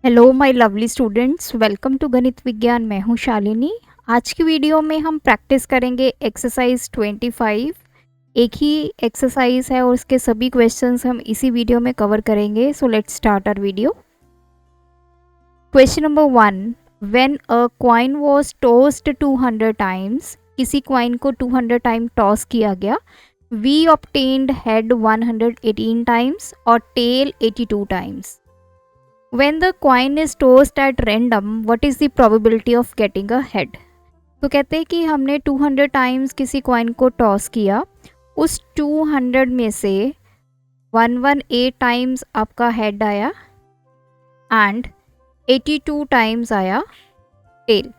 Hello my lovely students, welcome to गणित विज्ञान। मैं हूं शालिनी। आज की वीडियो में हम प्रैक्टिस करेंगे एक्सरसाइज 25। एक ही एक्सरसाइज है और उसके सभी क्वेश्चंस हम इसी वीडियो में कवर करेंगे। So let's start our video. Question number 1, when a coin was tossed 200 times, किसी कॉइन को 200 टाइम टॉस किया गया, वी ऑब्टेन्ड हेड 118 टाइम्स और tail 82 times. When the coin is tossed at random, what is the probability of getting a head? तो कहते हैं कि हमने 200 टाइम्स किसी कॉइन को टॉस किया, उस 200 में से 118 टाइम्स आपका हेड आया एंड 82 टाइम्स आया टेल।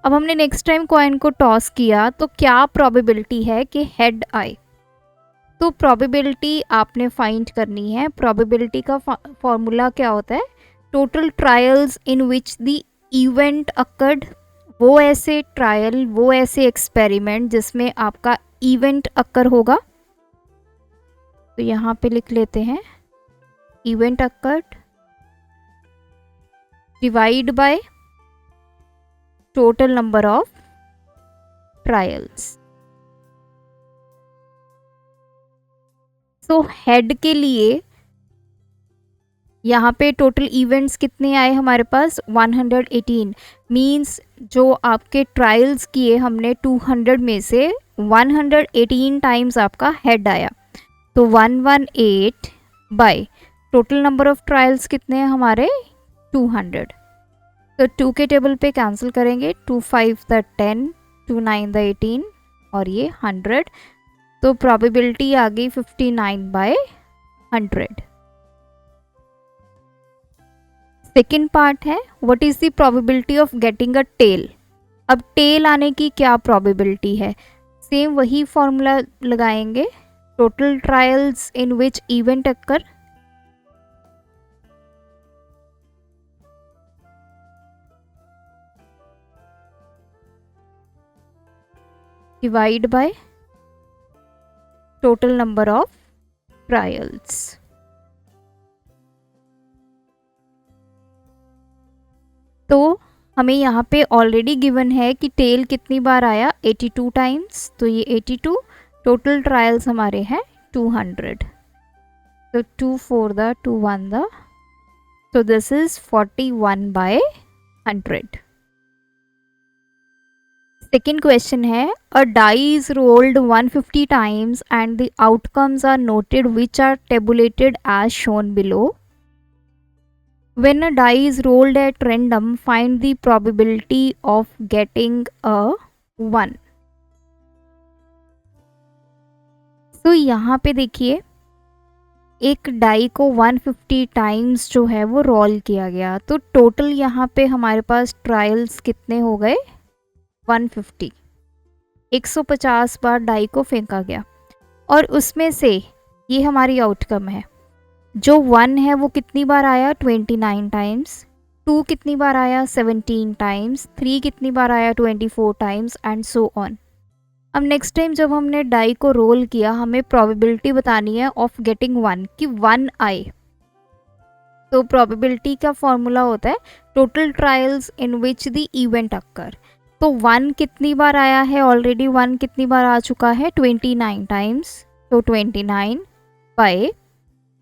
अब हमने नेक्स्ट टाइम कॉइन को टॉस किया तो क्या प्रोबेबिलिटी है कि हेड आए? तो प्रोबेबिलिटी आपने फाइंड करनी है। प्रोबेबिलिटी का फॉर्मूला क्या होता है? Total trials in which the event occurred, वो ऐसे ट्रायल, वो ऐसे एक्सपेरिमेंट जिसमें आपका इवेंट अकर होगा। तो यहाँ पे लिख लेते हैं event occurred divide by total number of trials. तो हेड के लिए यहाँ पे टोटल इवेंट्स कितने आए हमारे पास? 118। मीन्स जो आपके ट्रायल्स किए हमने 200 में से 118 टाइम्स आपका हेड आया। तो 118 bye total number of trials कितने हैं हमारे? 200। तो 2 के टेबल पे कैंसिल करेंगे। 2 5 द 10, 2 9 द 18 और ये 100। तो प्रोबेबिलिटी आ गई 59/100। सेकेंड पार्ट है what is the probability of getting a tail. अब टेल आने की क्या प्रोबेबिलिटी है? सेम वही फॉर्मूला लगाएंगे, total trials in which event occur divide by total number of trials. तो हमें यहाँ पे ऑलरेडी गिवन है कि टेल कितनी बार आया? 82 टाइम्स। तो ये 82, टोटल ट्रायल्स हमारे हैं 200। तो 2 4 the 2 1 the, so this is 41/100। Second question है a die is rolled 150 times and the outcomes are noted which are tabulated as shown below. When a die is rolled at random, find the probability of getting a 1। तो यहाँ पे देखिए एक die को 150 times जो है वो role किया गया, तो टोटल यहाँ पे हमारे पास ट्रायल्स कितने हो गए? 150। 150 बार डाई को फेंका गया और उसमें से ये हमारी आउटकम है। जो 1 है वो कितनी बार आया? 29 टाइम्स। 2 कितनी बार आया? 17 टाइम्स। 3 कितनी बार आया? 24 टाइम्स एंड सो ऑन। अब नेक्स्ट टाइम जब हमने डाई को रोल किया, हमें प्रोबेबिलिटी बतानी है ऑफ गेटिंग 1 कि 1 आए। तो प्रोबेबिलिटी का फॉर्मूला होता है total trials in which the event occur. तो 1 कितनी बार आया है? ऑलरेडी 1 कितनी बार आ चुका है? 29 टाइम्स। तो 29 बाय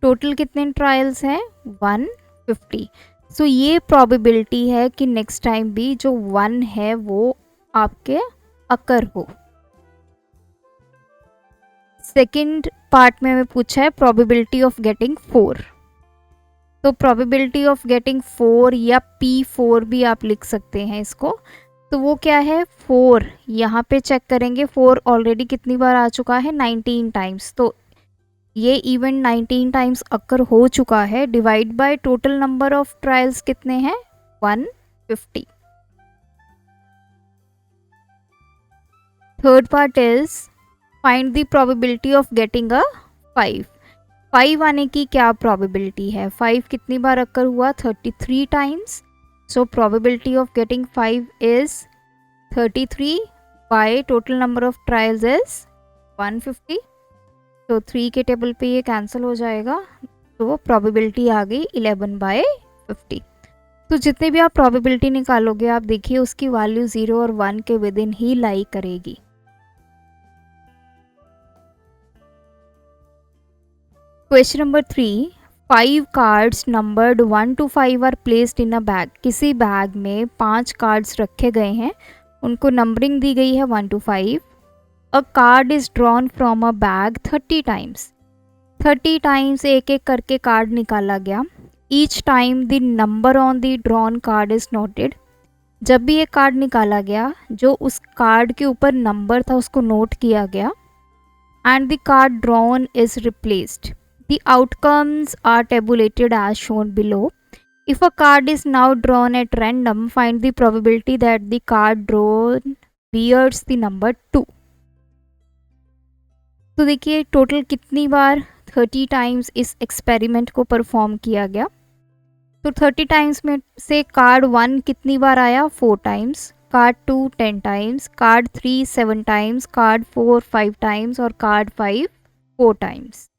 टोटल कितने ट्रायल्स हैं? 150। सो ये प्रोबेबिलिटी है कि नेक्स्ट टाइम भी जो 1 है वो आपके अकर हो। सेकेंड पार्ट में हमें पूछा है प्रोबेबिलिटी ऑफ गेटिंग 4। तो प्रोबेबिलिटी ऑफ गेटिंग 4 या P4 भी आप लिख सकते हैं इसको। तो वो क्या है? 4 यहाँ पे चेक करेंगे। 4 ऑलरेडी कितनी बार आ चुका है? 19 टाइम्स। तो ये इवेंट 19 टाइम्स अकर हो चुका है। Divide by total number of trials कितने हैं? 150। Third part is find the probability of getting अ 5। 5 आने की क्या प्रोबेबिलिटी है? 5 कितनी बार अकर हुआ? 33 times. So probability of getting 5 is 33 bye total number of trials is 150। तो 3 के टेबल पे ये कैंसिल हो जाएगा। तो प्रोबेबिलिटी आ गई 11/50। तो जितने भी आप प्रोबेबिलिटी निकालोगे आप देखिए उसकी वैल्यू 0 और 1 के विद इन ही लाई करेगी। Question number 3, 5 cards numbered 1 to 5 are placed in a bag. किसी बैग में 5 कार्ड्स रखे गए हैं, उनको नंबरिंग दी गई है 1 to 5। A card is drawn from a bag 30 times. 30 times एक एक करके कार्ड निकाला गया। Each time the number on the drawn card is noted. जब भी एक कार्ड निकाला गया, जो उस कार्ड के ऊपर नंबर था उसको नोट किया गया। And the card drawn is replaced. The outcomes are tabulated as shown below. If a card is now drawn at random, find the probability that the card drawn bears the number 2. तो देखिए total कितनी बार 30 times इस experiment को perform किया गया। तो 30 times में से कार्ड 1 कितनी बार आया, 4 times, card 2 10 times, card 3 7 times, card 4 5 times और कार्ड 5 4 टाइम्स।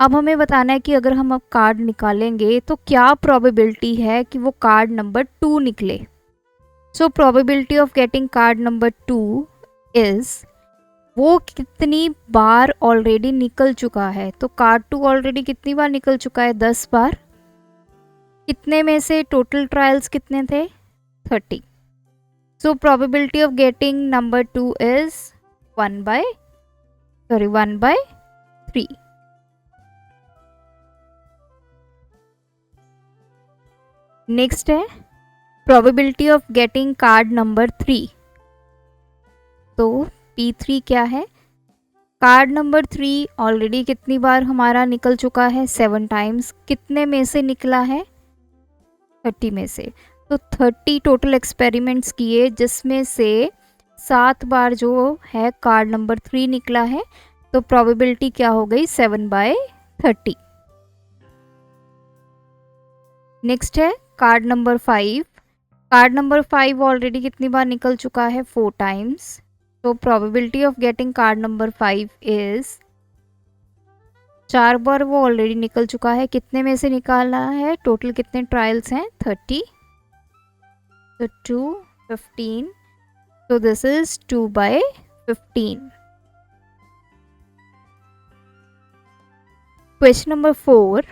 अब हमें बताना है कि अगर हम अब कार्ड निकालेंगे तो क्या प्रोबेबिलिटी है कि वो कार्ड नंबर 2 निकले। सो probability of getting card number 2 is, वो कितनी बार ऑलरेडी निकल चुका है। तो कार्ड 2 ऑलरेडी कितनी बार निकल चुका है, 10 बार। कितने में से टोटल ट्रायल्स कितने थे, 30। So probability of getting number 2 is 1/3। Next है probability of getting card number 3। तो P3 क्या है, कार्ड नंबर 3 ऑलरेडी कितनी बार हमारा निकल चुका है, 7 टाइम्स। कितने में से निकला है, 30 में से। तो 30 टोटल एक्सपेरिमेंट्स किए जिसमें से 7 बार जो है कार्ड नंबर 3 निकला है। तो प्रोबेबिलिटी क्या हो गई, 7/30। नेक्स्ट है card number 5। Card number 5 already कितनी बार निकल चुका है, 4 टाइम्स। तो probability of getting card number 5 is, 4 बार वो ऑलरेडी निकल चुका है। कितने में से निकाला है, टोटल कितने ट्रायल्स हैं, 30। तो 2 15। तो this is 2/15। Question number 4,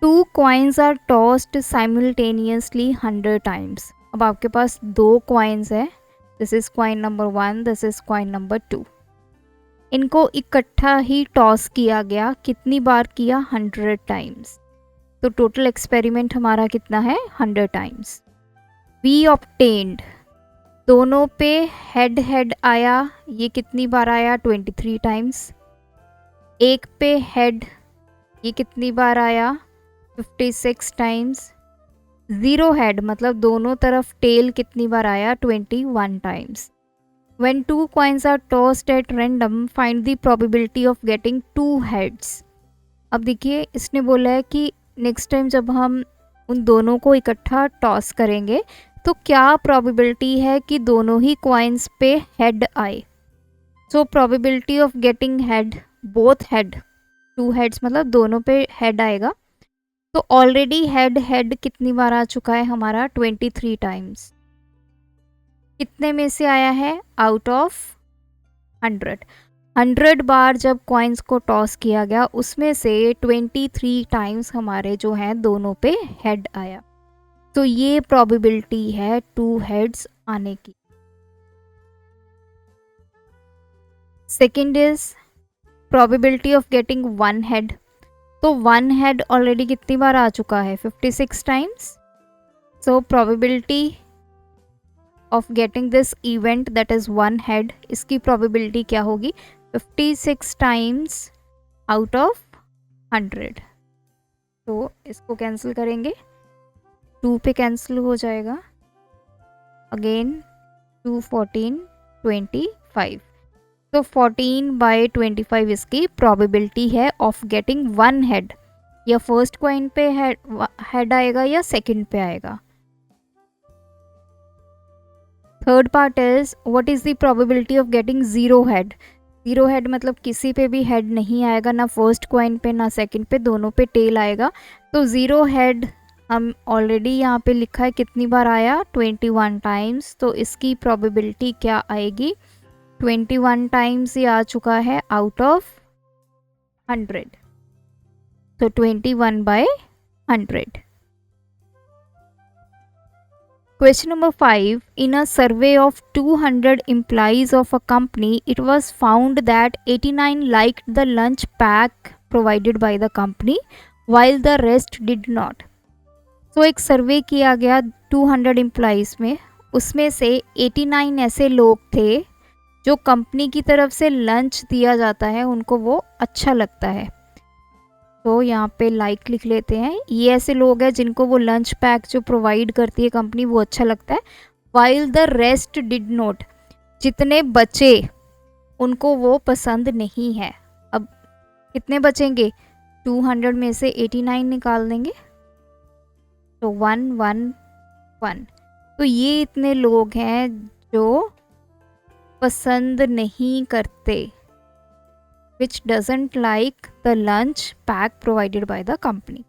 2 coins are tossed simultaneously 100 times. अब आपके पास 2 coins है, this is coin number 1, this is coin number 2। इनको इकट्ठा ही टॉस किया गया, कितनी बार किया, 100 टाइम्स। तो टोटल एक्सपेरिमेंट हमारा कितना है, 100 टाइम्स। वी ऑब्टेन्ड, दोनों पे हेड हेड आया, ये कितनी बार आया, 23 टाइम्स। एक पे हेड, ये कितनी बार आया, 56 टाइम्स। 0 हेड मतलब दोनों तरफ टेल कितनी बार आया, 21 times. When 2 coins are tossed at random, find the probability of getting 2 heads. अब देखिए इसने बोला है कि नेक्स्ट टाइम जब हम उन दोनों को इकट्ठा टॉस करेंगे तो क्या प्रोबेबिलिटी है कि दोनों ही कॉइन्स पे हेड आए। सो probability of getting head, both head, 2 heads मतलब दोनों पे हेड आएगा। तो ऑलरेडी हेड हेड कितनी बार आ चुका है हमारा, 23 टाइम्स। कितने में से आया है, आउट ऑफ 100 बार जब कॉइन्स को टॉस किया गया उसमें से 23 टाइम्स हमारे जो हैं दोनों पे हेड आया। तो ये प्रोबेबिलिटी है 2 हेड्स आने की। Second is probability of getting 1 head. तो 1 हेड ऑलरेडी कितनी बार आ चुका है, 56 times. So probability of getting this event that is 1 head, इसकी प्रोबेबिलिटी क्या होगी, 56 टाइम्स आउट ऑफ 100। तो इसको कैंसिल करेंगे, 2 पे कैंसिल हो जाएगा, अगेन 2 14 25। तो 14/25 इसकी प्रोबेबिलिटी है ऑफ गेटिंग 1 हेड। या फर्स्ट कॉइन पे हेड आएगा या सेकंड पे आएगा। Third part is what is the probability of getting 0 head. 0 head मतलब किसी पे भी हेड नहीं आएगा, ना फर्स्ट कॉइन पे ना सेकंड पे, दोनों पे टेल आएगा। तो 0 हेड हम ऑलरेडी यहाँ पे लिखा है कितनी बार आया, 21 टाइम्स, तो इसकी प्रोबेबिलिटी क्या आएगी, 21 टाइम्स ये आ चुका है आउट ऑफ 100, तो 21/100। Question number 5. In a survey of 200 employees of a company, it was found that 89 liked the lunch pack provided by the company, while the rest did not. So एक सर्वे किया गया 200 employees में, उसमें से 89 ऐसे लोग थे जो कंपनी की तरफ से लंच दिया जाता है उनको वो अच्छा लगता है, तो यहाँ पे लाइक लिख लेते हैं। ये ऐसे लोग हैं जिनको वो लंच पैक जो प्रोवाइड करती है कंपनी वो अच्छा लगता है। While the rest did not, जितने बचे उनको वो पसंद नहीं है। अब कितने बचेंगे, 200 में से 89 निकाल देंगे तो 1 1 1, तो ये इतने लोग हैं जो पसंद नहीं करते, which doesn't like the lunch pack provided by the company.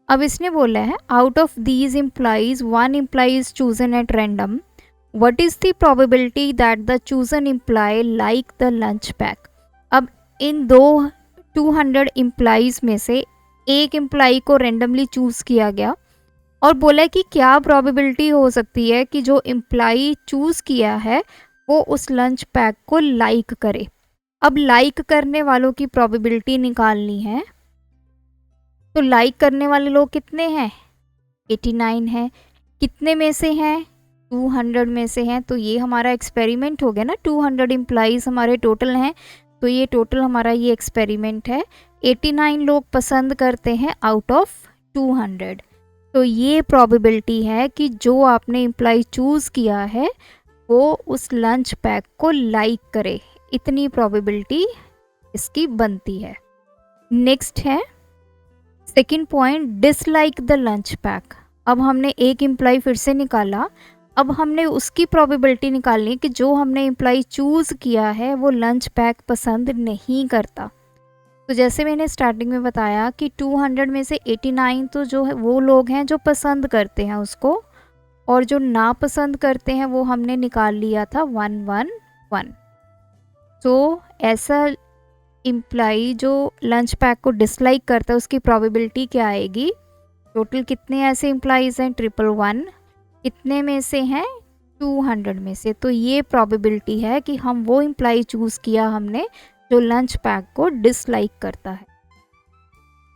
अब इसने बोला है out of these employees one employee is chosen at random, what is the probability that the chosen employee like the lunch pack? अब इन 200 employees में से एक employee को randomly choose किया गया और बोला कि क्या प्रोबेबिलिटी हो सकती है कि जो एम्प्लॉई चूज़ किया है वो उस लंच पैक को लाइक करे। अब लाइक करने वालों की प्रोबेबिलिटी निकालनी है, तो लाइक करने वाले लोग कितने हैं, 89 हैं। कितने में से हैं, 200 में से हैं, तो ये हमारा एक्सपेरिमेंट हो गया ना। 200 एम्प्लॉइज़ हमारे टोटल हैं, तो ये टोटल हमारा ये एक्सपेरिमेंट है। 89 लोग पसंद करते हैं आउट ऑफ 200, तो ये प्रोबेबिलिटी है कि जो आपने एम्प्लॉय चूज़ किया है वो उस लंच पैक को लाइक करे, इतनी प्रोबेबिलिटी इसकी बनती है। नेक्स्ट है second point, dislike the lunch pack. अब हमने एक एम्प्लॉय फिर से निकाला, अब हमने उसकी प्रोबेबिलिटी निकालनी है कि जो हमने एम्प्लॉय चूज़ किया है वो लंच पैक पसंद नहीं करता। तो जैसे मैंने स्टार्टिंग में बताया कि 200 में से 89 तो जो है वो लोग हैं जो पसंद करते हैं उसको, और जो ना पसंद करते हैं वो हमने निकाल लिया था 1 1 1। तो ऐसा एम्प्लॉई जो लंच पैक को डिसलाइक करता है उसकी प्रोबेबिलिटी क्या आएगी, टोटल कितने ऐसे एम्प्लॉइज़ हैं, 111, कितने में से हैं, 200 में से, तो ये प्रोबेबिलिटी है कि हम वो एम्प्लॉई चूज़ किया हमने जो लंच पैक को डिसलाइक करता है।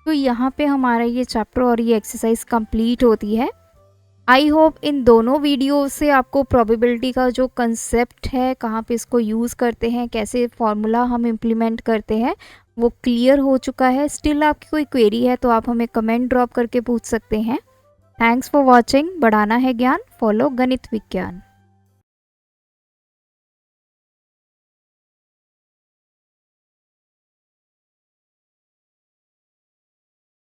तो यहाँ पे हमारा ये चैप्टर और ये एक्सरसाइज कंप्लीट होती है। आई होप इन दोनों वीडियो से आपको प्रोबेबिलिटी का जो कंसेप्ट है, कहाँ पे इसको यूज़ करते हैं, कैसे फॉर्मूला हम इम्प्लीमेंट करते हैं, वो क्लियर हो चुका है। स्टिल आपकी कोई क्वेरी है तो आप हमें कमेंट ड्रॉप करके पूछ सकते हैं। Thanks for watching. बढ़ाना है ज्ञान, फॉलो गणित विज्ञान।